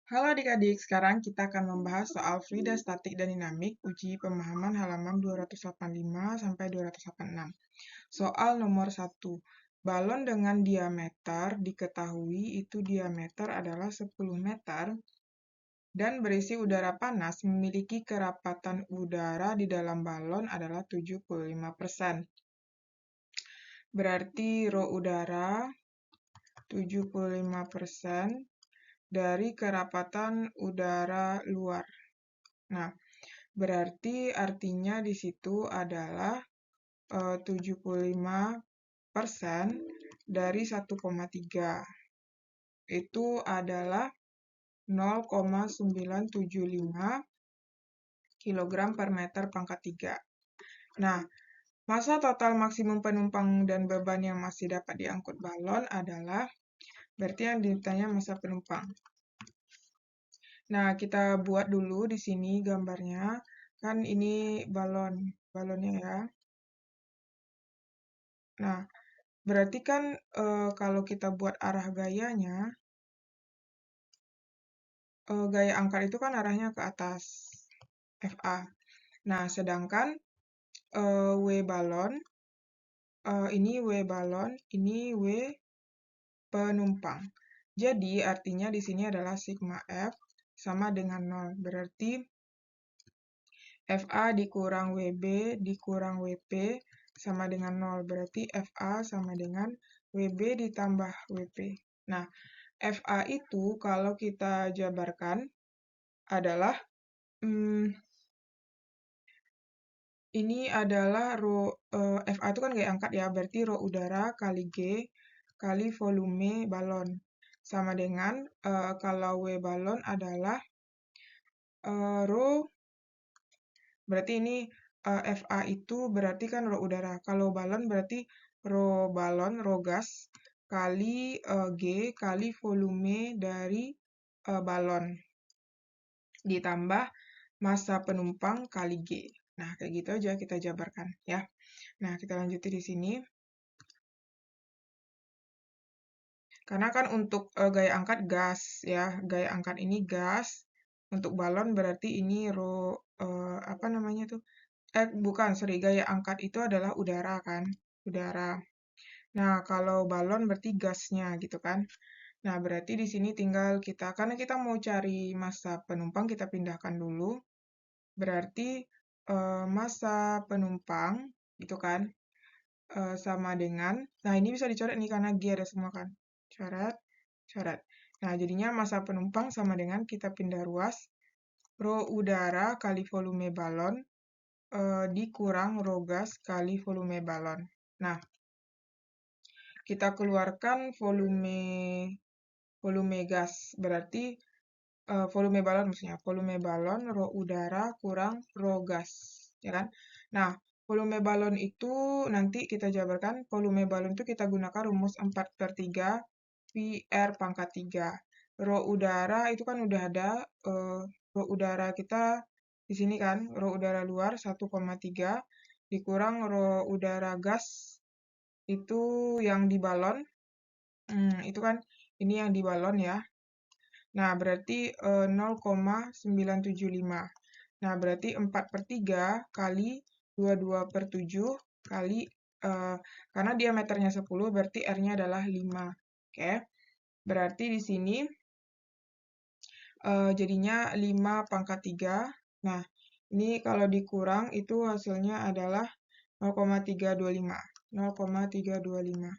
Halo adik-adik, sekarang kita akan membahas soal fluida statik dan dinamik uji pemahaman halaman 285 sampai 286. Soal nomor 1. Balon dengan diameter diketahui itu diameter adalah 10 meter dan berisi udara panas memiliki kerapatan udara di dalam balon adalah 75%. Berarti rho udara 75% dari kerapatan udara luar. Nah, berarti artinya di situ adalah 75% dari 1,3. Itu adalah 0,975 kg per meter pangkat 3. Nah, masa total maksimum penumpang dan beban yang masih dapat diangkut balon adalah, berarti yang ditanya masa penumpang. Nah, kita buat dulu di sini gambarnya. Kan ini balonnya ya. Nah, berarti kan kalau kita buat arah gayanya, gaya angkat itu kan arahnya ke atas, FA. Nah, sedangkan W balon, ini W balon, ini W penumpang. Jadi, artinya di sini adalah sigma F sama dengan 0. Berarti FA dikurang WB dikurang WP sama dengan 0. Berarti FA sama dengan WB ditambah WP. Nah, FA itu kalau kita jabarkan adalah ini adalah FA itu kan gaya angkat ya, berarti rho udara kali G kali volume balon. Sama dengan kalau W balon adalah rho, berarti ini FA itu berarti kan rho udara. Kalau balon berarti rho balon, rho gas kali G kali volume dari balon ditambah massa penumpang kali G. Nah, kayak gitu aja kita jabarkan ya. Nah, kita lanjutin di sini. Karena kan untuk gaya angkat gas ya, gaya angkat ini gas. Untuk balon berarti ini rho apa namanya tuh? Bukan, sorry, gaya angkat itu adalah udara kan, udara. Nah, kalau balon berarti gasnya gitu kan. Nah, berarti di sini tinggal kita, karena kita mau cari massa penumpang, kita pindahkan dulu. Berarti massa penumpang gitu kan, sama dengan, nah ini bisa dicoret nih karena G ada semua kan. Coret, coret. Nah, jadinya massa penumpang sama dengan kita pindah ruas, rho udara kali volume balon dikurang rho gas kali volume balon. Nah, kita keluarkan volume gas, berarti volume balon maksudnya, volume balon rho udara kurang rho gas, ya kan? Nah, volume balon itu nanti kita jabarkan, volume balon itu kita gunakan rumus 4/3 PR pangkat 3. Rho udara itu kan udah ada, rho udara kita di sini kan, rho udara luar 1,3 dikurang rho udara gas itu yang di balon, itu kan ini yang di balon ya. Nah, berarti 0,975. Nah, berarti 4/3 kali 22/7 kali, karena diameternya 10, berarti R-nya adalah 5. Oke, berarti di sini jadinya 5/3. Nah, ini kalau dikurang itu hasilnya adalah 0,325. 0,325.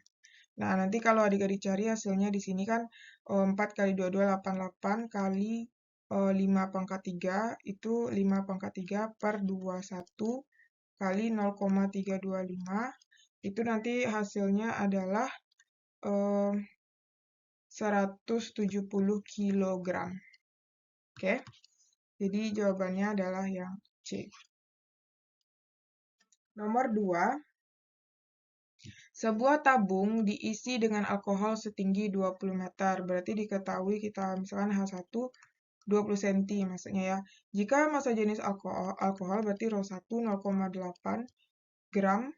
Nah, nanti kalau adik-adik cari hasilnya di sini kan 4 kali 22, 88 kali 5/3 itu 5/3 per 21 kali 0,325 itu nanti hasilnya adalah 170 kg. Oke, jadi jawabannya adalah yang C. Nomor 2. Sebuah tabung diisi dengan alkohol setinggi 20 meter. Berarti diketahui kita misalkan H1 20 cm maksudnya ya. Jika massa jenis alkohol berarti rho 1 0,8 gram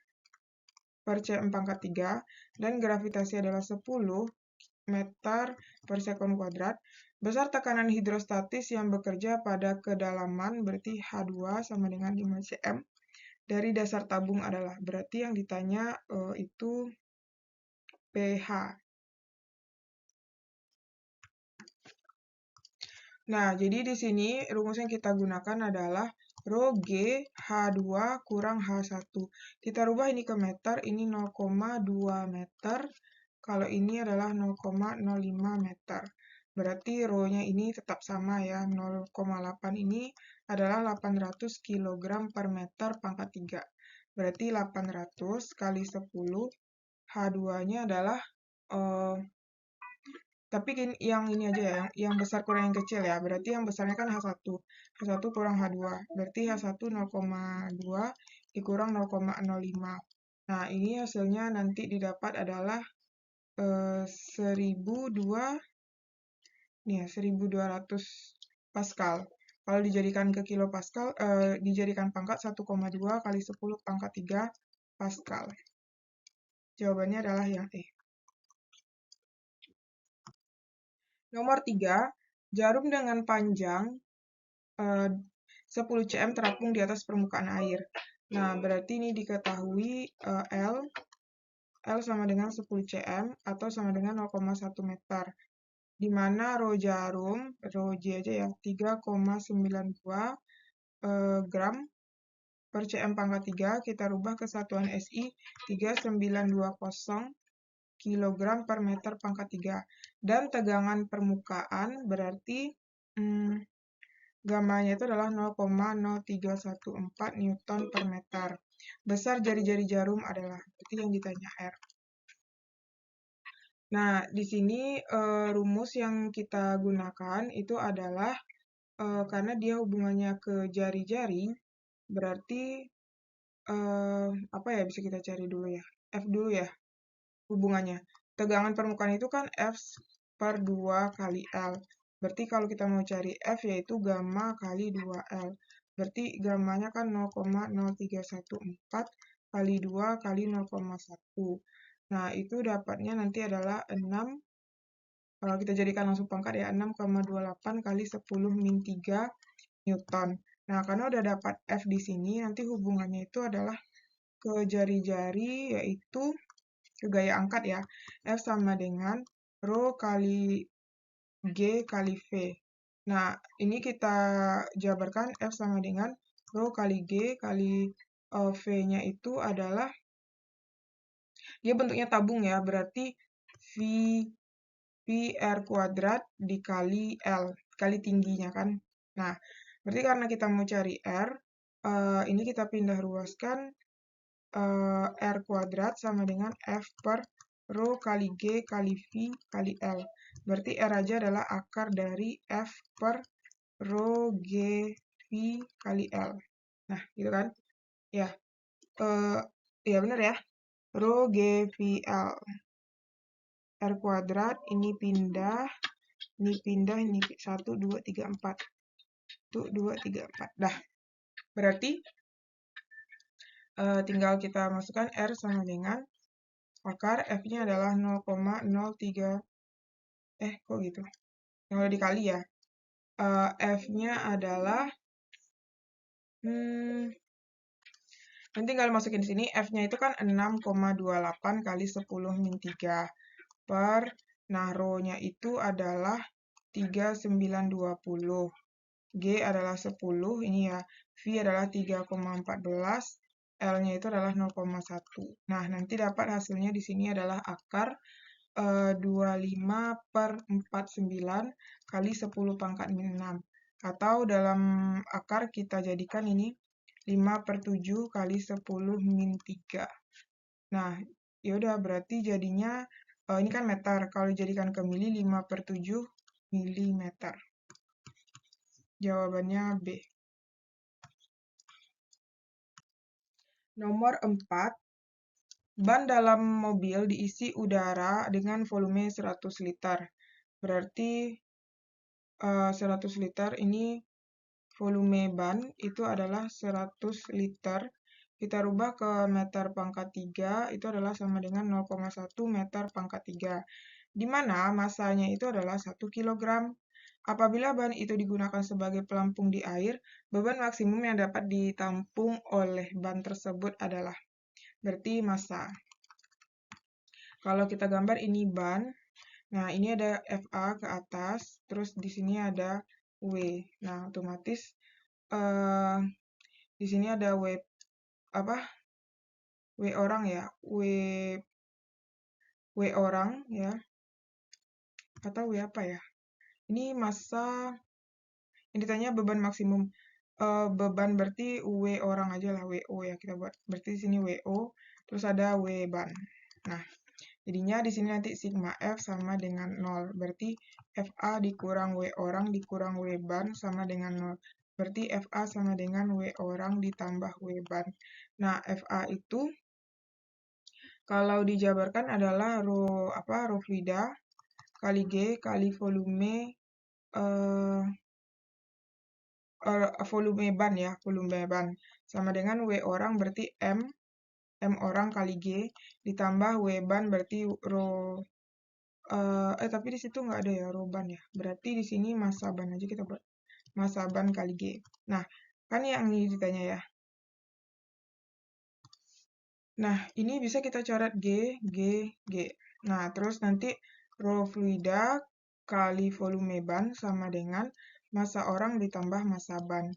per cm/3 dan gravitasi adalah 10 meter per sekon kuadrat, Besar tekanan hidrostatis yang bekerja pada kedalaman berarti H2 sama dengan 5 cm dari dasar tabung adalah. Berarti yang ditanya itu pH. Nah, jadi di sini rumus yang kita gunakan adalah Rho G H2 kurang H1. Kita rubah ini ke meter, ini 0,2 meter. Kalau ini adalah 0,05 meter. Berarti Rho-nya ini tetap sama ya, 0,8 ini adalah 800 kg per meter pangkat 3. Berarti 800 kali 10, H2-nya adalah tapi yang ini aja ya, yang besar kurang yang kecil ya. Berarti yang besarnya kan H1. H1 kurang H2. Berarti H1 0,2 dikurang 0,05. Nah, ini hasilnya nanti didapat adalah 1002 nih ya, 1200 Pascal. Kalau dijadikan ke kilo Pascal, dijadikan pangkat 1,2 kali 10 pangkat 3 Pascal. Jawabannya adalah yang E. Nomor 3, jarum dengan panjang 10 cm terapung di atas permukaan air. Nah, berarti ini diketahui L sama dengan 10 cm atau sama dengan 0,1 meter. Di mana Rho jarum, Rho J aja ya, 3,92 gram per cm pangkat 3, kita rubah ke satuan SI 3920 kg per meter pangkat 3. Dan tegangan permukaan berarti gamanya itu adalah 0,0314 Newton per meter. Besar jari-jari jarum adalah, berarti yang ditanya R. Nah, di sini rumus yang kita gunakan itu adalah karena dia hubungannya ke jari-jari, berarti apa ya, bisa kita cari dulu ya. F dulu ya, hubungannya. Tegangan permukaan itu kan F per 2 kali L. Berarti kalau kita mau cari F yaitu gamma kali 2L. Berarti gammanya kan 0,0314 kali 2 kali 0,1. Nah, itu dapatnya nanti adalah 6, kalau kita jadikan langsung pangkat ya, 6,28 kali 10 min 3 Newton. Nah, karena udah dapat F di sini, nanti hubungannya itu adalah ke jari-jari, yaitu ke gaya angkat ya. F sama dengan Rho kali G kali V. Nah, ini kita jabarkan F sama dengan Rho kali G kali V-nya itu adalah, dia bentuknya tabung ya, berarti R kuadrat dikali L, kali tingginya kan. Nah, berarti karena kita mau cari R, ini kita pindah ruaskan, R kuadrat sama dengan F per Rho kali G kali V kali L. Berarti R aja adalah akar dari F per Rho G V kali L. Nah, gitu kan? Ya, ya benar ya. Rho G V L. R kuadrat, ini pindah, ini 1, 2, 3, 4. 1, 2, 3, 4. Dah, berarti tinggal kita masukkan R sama dengan akar F-nya adalah 0,03, kok gitu? Yang udah dikali ya. F-nya adalah, nanti tinggal masukin di sini, F-nya itu kan 6,28 kali 10 min 3 per, nah Rho-nya itu adalah 3920. G adalah 10, ini ya. V adalah 3,14, L-nya itu adalah 0,1. Nah, nanti dapat hasilnya di sini adalah akar 25 per 49 kali 10 pangkat min 6. Atau dalam akar kita jadikan ini 5 per 7 kali 10 min 3. Nah, yaudah berarti jadinya, ini kan meter, kalau dijadikan ke mili 5 per 7 milimeter. Jawabannya B. Nomor 4, ban dalam mobil diisi udara dengan volume 100 liter. Berarti 100 liter ini volume ban itu adalah 100 liter. Kita rubah ke meter pangkat 3, itu adalah sama dengan 0,1 meter pangkat 3. Di mana masanya itu adalah 1 kg. Apabila ban itu digunakan sebagai pelampung di air, beban maksimum yang dapat ditampung oleh ban tersebut adalah, berarti massa. Kalau kita gambar ini ban, nah ini ada FA ke atas, terus di sini ada W. Nah, otomatis di sini ada W apa? W orang ya, W orang ya, atau W apa ya? Ini massa, ini ditanya beban maksimum. Beban berarti W orang aja lah, WO ya kita buat. Berarti di sini WO, terus ada W ban. Nah, jadinya di sini nanti sigma F sama dengan 0. Berarti FA dikurang W orang dikurang W ban sama dengan 0. Berarti FA sama dengan W orang ditambah W ban. Nah, FA itu kalau dijabarkan adalah rho fluida kali G kali volume volume ban ya, volume ban sama dengan W orang berarti M orang kali G ditambah W ban berarti rho tapi di situ nggak ada ya rho ban ya. Berarti di sini massa ban aja kita buat massa ban kali G. Nah, kan yang ini ditanya ya. Nah, ini bisa kita coret G. Nah, terus nanti rho fluida kali volume ban sama dengan massa orang ditambah massa ban.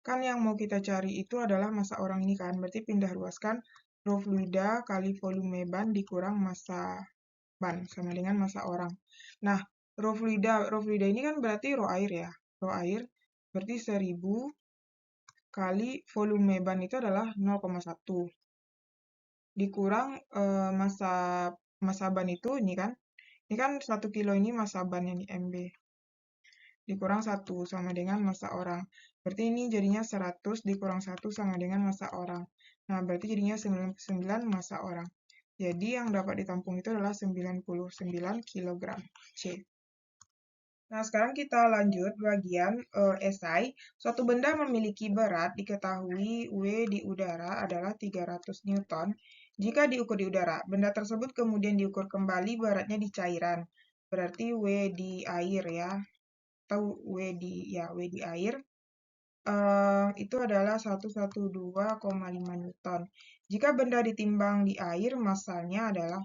Kan yang mau kita cari itu adalah massa orang ini kan, berarti pindah ruaskan rho fluida kali volume ban dikurang massa ban sama dengan massa orang. Nah, rho fluida ini kan berarti rho air ya. Rho air berarti 1000 kali volume ban itu adalah 0,1 dikurang massa ban itu ini kan. Ini kan 1 kilo ini massa ban yang di MB. Dikurang 1 sama dengan massa orang. Berarti ini jadinya 100 dikurang 1 sama dengan massa orang. Nah, berarti jadinya 99 massa orang. Jadi yang dapat ditampung itu adalah 99 kg C. Nah, sekarang kita lanjut bagian esai. Suatu benda memiliki berat diketahui W di udara adalah 300 Newton. Jika diukur di udara, benda tersebut kemudian diukur kembali beratnya di cairan. Berarti W di air ya. Atau W di air. Itu adalah 112,5 Newton. Jika benda ditimbang di air, massanya adalah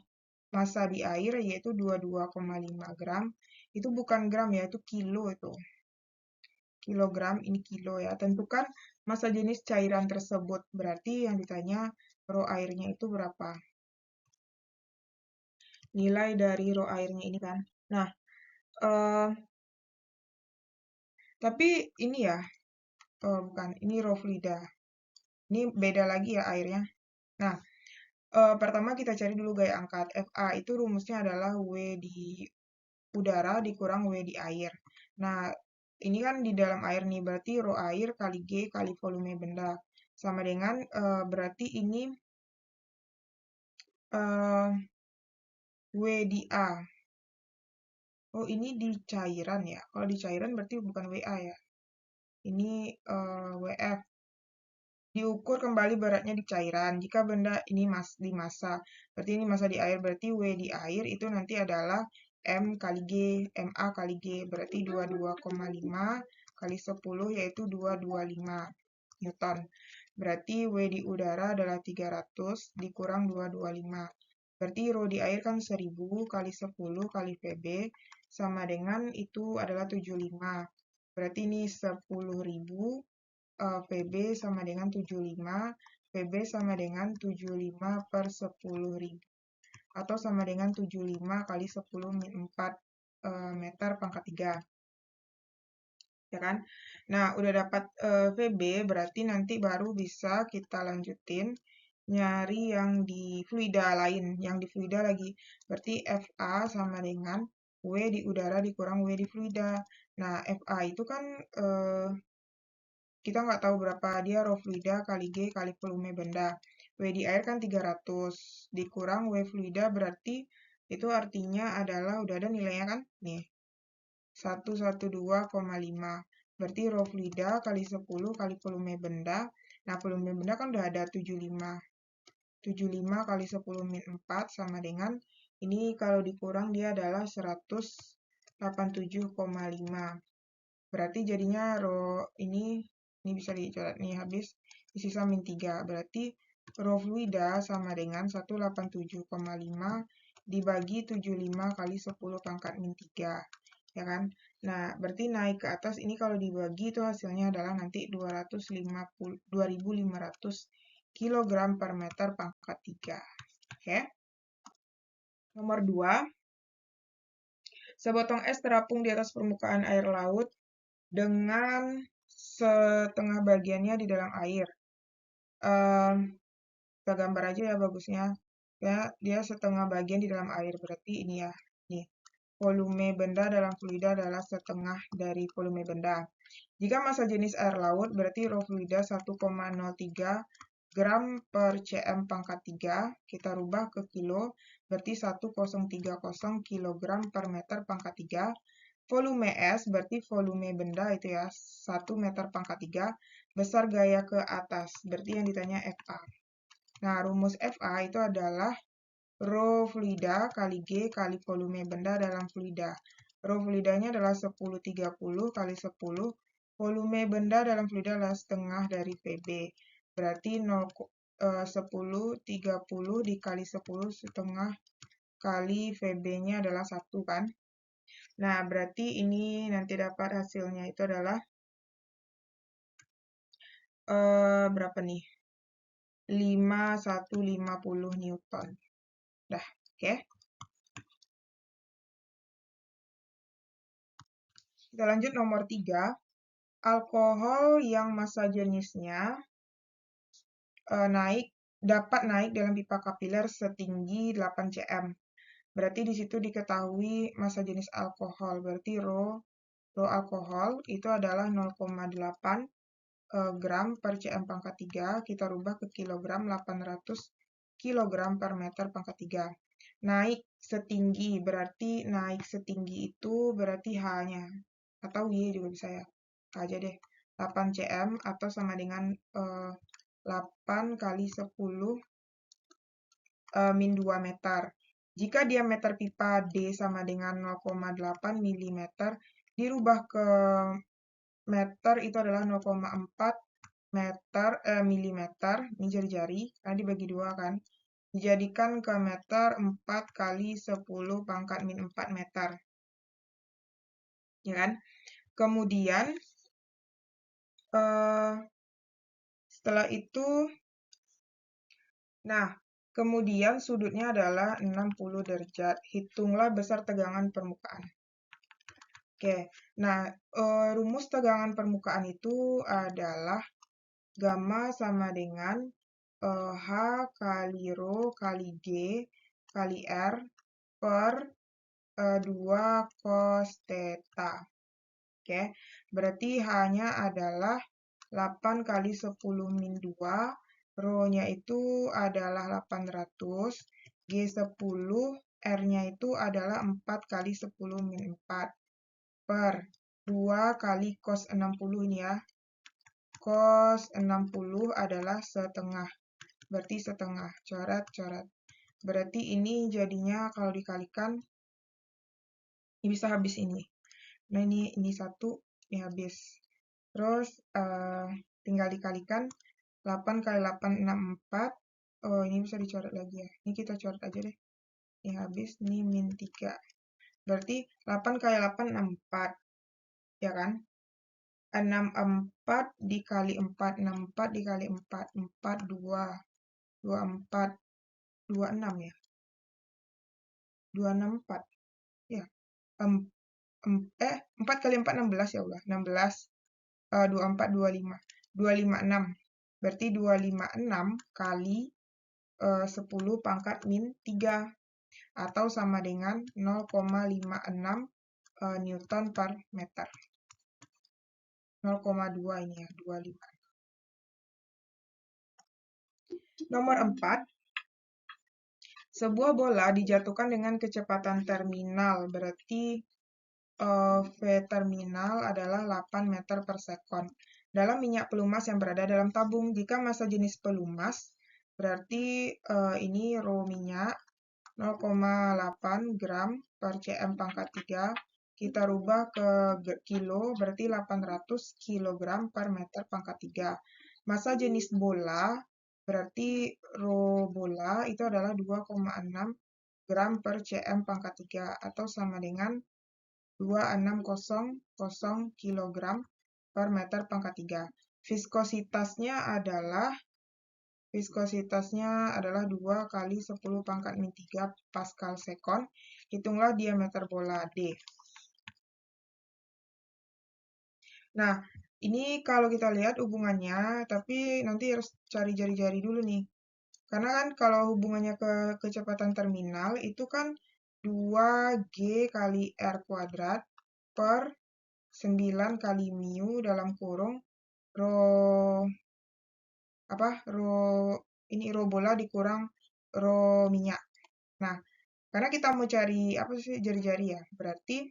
massa di air yaitu 22,5 gram. Itu bukan gram ya, itu kilo itu. Kilogram, ini kilo ya. Tentukan massa jenis cairan tersebut. Berarti yang ditanya rho airnya itu berapa? Nilai dari rho airnya ini kan. Nah, tapi ini ya, bukan, ini rho fluida. Ini beda lagi ya airnya. Nah, pertama kita cari dulu gaya angkat. FA itu rumusnya adalah W di udara dikurang W di air. Nah, ini kan di dalam air nih, berarti rho air kali G kali volume benda. Sama dengan, berarti ini W di A. Oh, ini di cairan ya. Kalau di cairan berarti bukan WA ya. Ini WF. Diukur kembali beratnya di cairan. Jika benda ini di massa, berarti ini massa di air, berarti W di air itu nanti adalah M kali G, MA kali G, berarti 22,5 kali 10 yaitu 225 Newton. Berarti W di udara adalah 300 dikurang 225. Berarti rho di air kan 1000 kali 10 kali VB sama dengan itu adalah 75. Berarti ini 10.000 VB sama dengan 75, VB sama dengan 75 per 10.000 atau sama dengan 75 kali 10 min 4 meter pangkat 3. Ya kan? Nah, udah dapat VB, berarti nanti baru bisa kita lanjutin nyari yang di fluida lain. Yang di fluida lagi, berarti FA sama dengan W di udara dikurang W di fluida. Nah, FA itu kan kita nggak tahu berapa dia rho fluida kali G kali volume benda. W di air kan 300 dikurang W fluida berarti itu artinya adalah udah ada nilainya kan? Nih. 112,5. Berarti rho fluida kali 10 kali volume benda. Nah, volume benda kan udah ada 75. 75 kali 10 min 4 sama dengan ini kalau dikurang dia adalah 187,5. Berarti jadinya rho ini bisa dicoret nih, habis sisa min 3. Berarti rho fluida sama dengan 187,5 dibagi 75 kali 10 pangkat min 3. Ya kan? Nah, berarti naik ke atas ini kalau dibagi itu hasilnya adalah nanti 2500 kg per meter pangkat 3. Oke? Nomor 2. Sebotong es terapung di atas permukaan air laut dengan setengah bagiannya di dalam air. Kita gambar aja ya bagusnya. Ya, dia setengah bagian di dalam air. Berarti ini ya. Nih, volume benda dalam fluida adalah setengah dari volume benda. Jika massa jenis air laut, berarti rho fluida 1,03 gram per cm pangkat 3. Kita rubah ke kilo, berarti 1030 kg per meter pangkat 3. Volume S berarti volume benda itu ya, 1 meter pangkat 3. Besar gaya ke atas, berarti yang ditanya FA. Nah, rumus FA itu adalah rho fluida kali G kali volume benda dalam fluida. Rho fluidanya adalah 1030 kali 10. Volume benda dalam fluida adalah setengah dari VB. Berarti 1030 dikali 10 setengah kali VB-nya adalah 1 kan. Nah, berarti ini nanti dapat hasilnya itu adalah berapa nih? 5150 Newton. Dah, oke. Kita lanjut nomor 3. Alkohol yang massa jenisnya dapat naik dalam pipa kapiler setinggi 8 cm. Berarti di situ diketahui massa jenis alkohol. Berarti rho alkohol itu adalah 0,8 gram per cm pangkat 3. Kita rubah ke kilogram, 800 kilogram per meter pangkat 3. Naik setinggi, berarti naik setinggi itu berarti H-nya. Atau Y juga bisa ya. H aja deh. 8 cm atau sama dengan 8 kali 10 min 2 meter. Jika diameter pipa D sama dengan 0,8 mm, dirubah ke meter itu adalah 0,4 milimeter. Ini jari-jari, karena dibagi 2 kan. Dijadikan ke meter 4 kali 10 pangkat min 4 meter. Ya kan? Kemudian, setelah itu, nah, kemudian sudutnya adalah 60 derajat. Hitunglah besar tegangan permukaan. Oke, nah rumus tegangan permukaan itu adalah gamma sama dengan H kali rho kali G kali R per 2 cos theta. Oke, berarti H-nya adalah 8 kali 10 min 2, rho-nya itu adalah 800, G10, R-nya itu adalah 4 kali 10 min 4, per 2 kali cos 60 ini ya. Cos 60 adalah setengah, berarti setengah, coret-coret. Berarti ini jadinya kalau dikalikan, ini bisa habis ini. Nah, ini 1, ini habis. Terus tinggal dikalikan 8 kali 8 64. Oh, ini bisa dicoret lagi ya. Ini kita coret aja deh. Ini habis, ini min 3. Berarti 8 kali 8 64. Ya kan? 64 dikali 4, 64 dikali 4, 4 2 24 26 ya. 264. Ya. 4 kali 4 16 ya Allah. 16 24 25 256. Berarti 256 kali 10 pangkat min 3 atau sama dengan 0,56 Newton per meter. 0,2 ini ya, 25. Nomor 4. Sebuah bola dijatuhkan dengan kecepatan terminal, berarti V terminal adalah 8 meter per sekon. Dalam minyak pelumas yang berada dalam tabung, jika massa jenis pelumas, berarti ini rho minyak 0,8 gram per cm pangkat 3 kita rubah ke kilo, berarti 800 kg per meter pangkat 3. Massa jenis bola, berarti rho bola itu adalah 2,6 gram per cm pangkat 3, atau sama dengan 2600 kg per meter pangkat 3. Viskositasnya adalah 2 kali 10 pangkat min 3 Pascal sekon. Hitunglah diameter bola D. Nah, ini kalau kita lihat hubungannya, tapi nanti harus cari jari-jari dulu nih. Karena kan kalau hubungannya ke kecepatan terminal, itu kan 2G kali R kuadrat per 9 kali mu dalam kurung rho bola dikurang rho minyak. Nah, karena kita mau cari apa sih jari-jari ya, berarti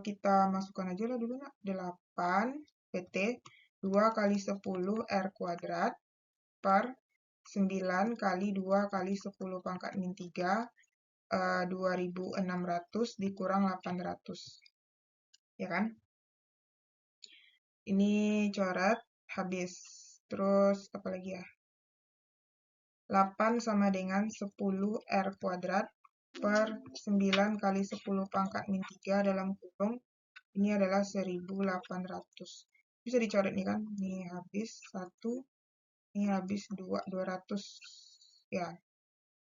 kita masukkan aja lah dulu nak 8 PT 2 kali 10 R kuadrat per 9 kali 2 kali 10 pangkat min 3 2600 dikurang 800. Ya kan? Ini coret habis. Terus apa lagi ya? 8 sama dengan 10 R kuadrat per 9 kali 10 pangkat min 3 dalam kurung. Ini adalah 1800. Bisa dicoret nih kan? Ini habis 1, ini habis 2, 200. Ya,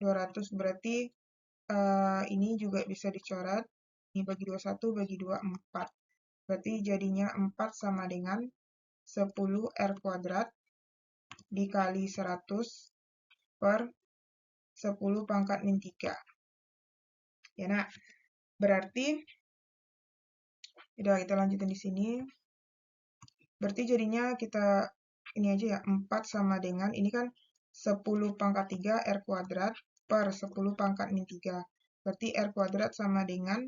200 berarti ini juga bisa dicoret. Ini bagi 21, bagi 2, 4. Berarti jadinya 4 sama dengan 10 R kuadrat dikali 100 per 10 pangkat min 3. Ya, nah, berarti udah kita lanjutin di sini. Berarti jadinya kita ini aja ya, 4 sama dengan ini kan 10 pangkat 3 R kuadrat per 10 pangkat min 3. Berarti R kuadrat sama dengan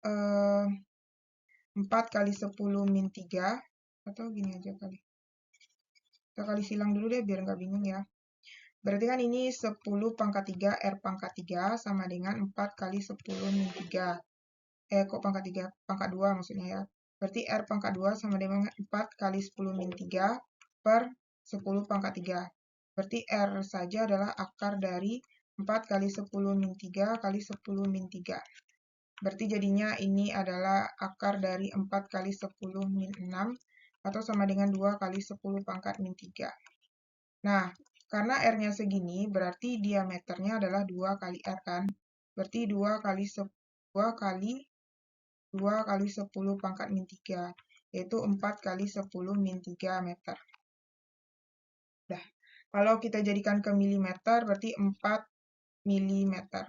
4 kali 10 min 3, atau gini aja kali. Kita kali silang dulu deh biar nggak bingung ya. Berarti kan ini 10 pangkat 3 R pangkat 3 sama dengan 4 kali 10 min 3. Kok pangkat 3? Pangkat 2 maksudnya ya. Berarti R pangkat 2 sama dengan 4 kali 10 min 3 per 10 pangkat 3. Berarti R saja adalah akar dari 4 kali 10 min 3 kali 10 min 3. Berarti jadinya ini adalah akar dari 4 kali 10 min 6 atau sama dengan 2 kali 10 pangkat min 3. Nah, karena R-nya segini, berarti diameternya adalah 2 kali R kan? Berarti 2 kali 10 pangkat min 3, yaitu 4 kali 10 min 3 meter. Nah, kalau kita jadikan ke milimeter, berarti 4 milimeter.